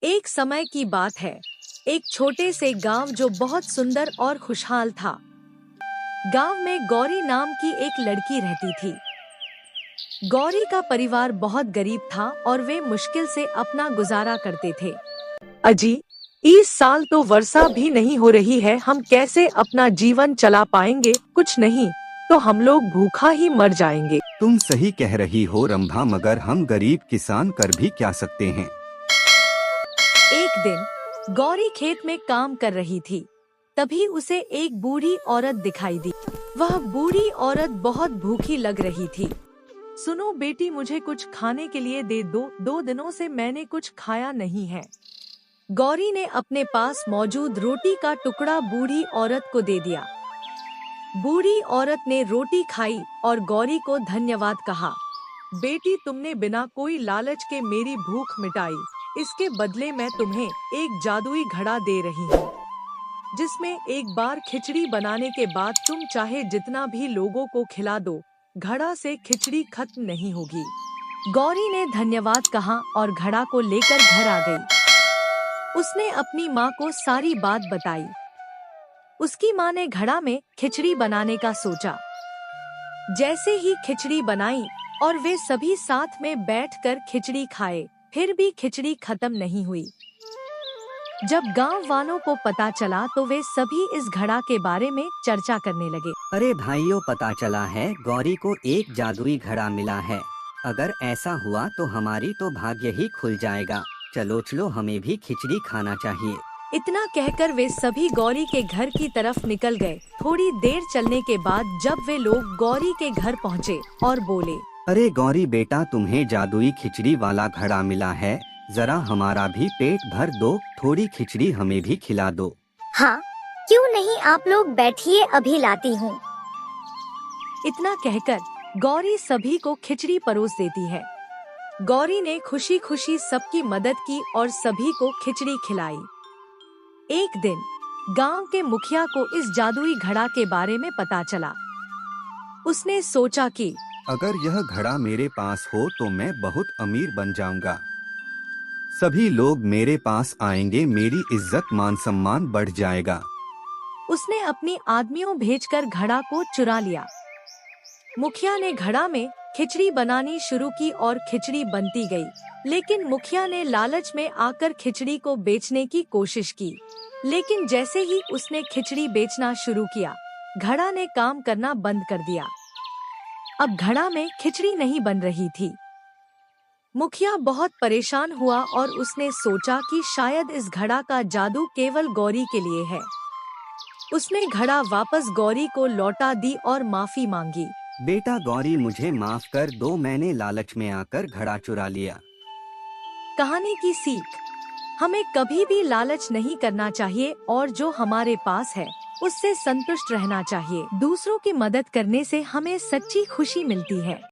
एक समय की बात है। एक छोटे से गांव जो बहुत सुंदर और खुशहाल था। गांव में गौरी नाम की एक लड़की रहती थी। गौरी का परिवार बहुत गरीब था और वे मुश्किल से अपना गुजारा करते थे। अजी, इस साल तो वर्षा भी नहीं हो रही है, हम कैसे अपना जीवन चला पाएंगे? कुछ नहीं तो हम लोग भूखा ही मर जाएंगे। तुम सही कह रही हो रंभा, मगर हम गरीब किसान कर भी क्या सकते हैं। एक दिन गौरी खेत में काम कर रही थी। तभी उसे एक बूढ़ी औरत दिखाई दी। वह बूढ़ी औरत बहुत भूखी लग रही थी। सुनो बेटी, मुझे कुछ खाने के लिए दे दो, 2 दिनों से मैंने कुछ खाया नहीं है। गौरी ने अपने पास मौजूद रोटी का टुकड़ा बूढ़ी औरत को दे दिया। बूढ़ी औरत ने रोटी खाई और गौरी को धन्यवाद कहा। बेटी, तुमने बिना कोई लालच के मेरी भूख मिटाई। इसके बदले मैं तुम्हें एक जादुई घड़ा दे रही हूँ, जिसमें एक बार खिचड़ी बनाने के बाद तुम चाहे जितना भी लोगों को खिला दो, घड़ा से खिचड़ी खत्म नहीं होगी। गौरी ने धन्यवाद कहा और घड़ा को लेकर घर आ गई। उसने अपनी माँ को सारी बात बताई। उसकी माँ ने घड़ा में खिचड़ी बनाने का सोचा। जैसे ही खिचड़ी बनाई और वे सभी साथ में बैठकर खिचड़ी खाए, फिर भी खिचड़ी खत्म नहीं हुई। जब गांव वालों को पता चला तो वे सभी इस घड़ा के बारे में चर्चा करने लगे। अरे भाइयों, पता चला है गौरी को एक जादुई घड़ा मिला है। अगर ऐसा हुआ तो हमारी तो भाग्य ही खुल जाएगा। चलो चलो, हमें भी खिचड़ी खाना चाहिए। इतना कहकर वे सभी गौरी के घर की तरफ निकल गए। थोड़ी देर चलने के बाद जब वे लोग गौरी के घर पहुँचे और बोले, अरे गौरी बेटा, तुम्हें जादुई खिचड़ी वाला घड़ा मिला है। जरा हमारा भी पेट भर दो, थोड़ी खिचड़ी हमें भी खिला दो। हाँ, क्यों नहीं, आप लोग बैठिए, अभी लाती हूँ। इतना कहकर गौरी सभी को खिचड़ी परोस देती है। गौरी ने खुशी खुशी सबकी मदद की और सभी को खिचड़ी खिलाई। एक दिन गांव के मुखिया को इस जादुई घड़ा के बारे में पता चला। उसने सोचा कि अगर यह घड़ा मेरे पास हो तो मैं बहुत अमीर बन जाऊंगा। सभी लोग मेरे पास आएंगे, मेरी इज्जत मान सम्मान बढ़ जाएगा। उसने अपनी आदमियों भेजकर घड़ा को चुरा लिया। मुखिया ने घड़ा में खिचड़ी बनानी शुरू की और खिचड़ी बनती गई। लेकिन मुखिया ने लालच में आकर खिचड़ी को बेचने की कोशिश की। लेकिन जैसे ही उसने खिचड़ी बेचना शुरू किया, घड़ा ने काम करना बंद कर दिया। अब घड़ा में खिचड़ी नहीं बन रही थी। मुखिया बहुत परेशान हुआ और उसने सोचा कि शायद इस घड़ा का जादू केवल गौरी के लिए है। उसने घड़ा वापस गौरी को लौटा दी और माफी मांगी। बेटा गौरी, मुझे माफ कर दो, मैंने लालच में आकर घड़ा चुरा लिया। कहानी की सीख, हमें कभी भी लालच नहीं करना चाहिए और जो हमारे पास है उससे संतुष्ट रहना चाहिए। दूसरों की मदद करने से हमें सच्ची खुशी मिलती है।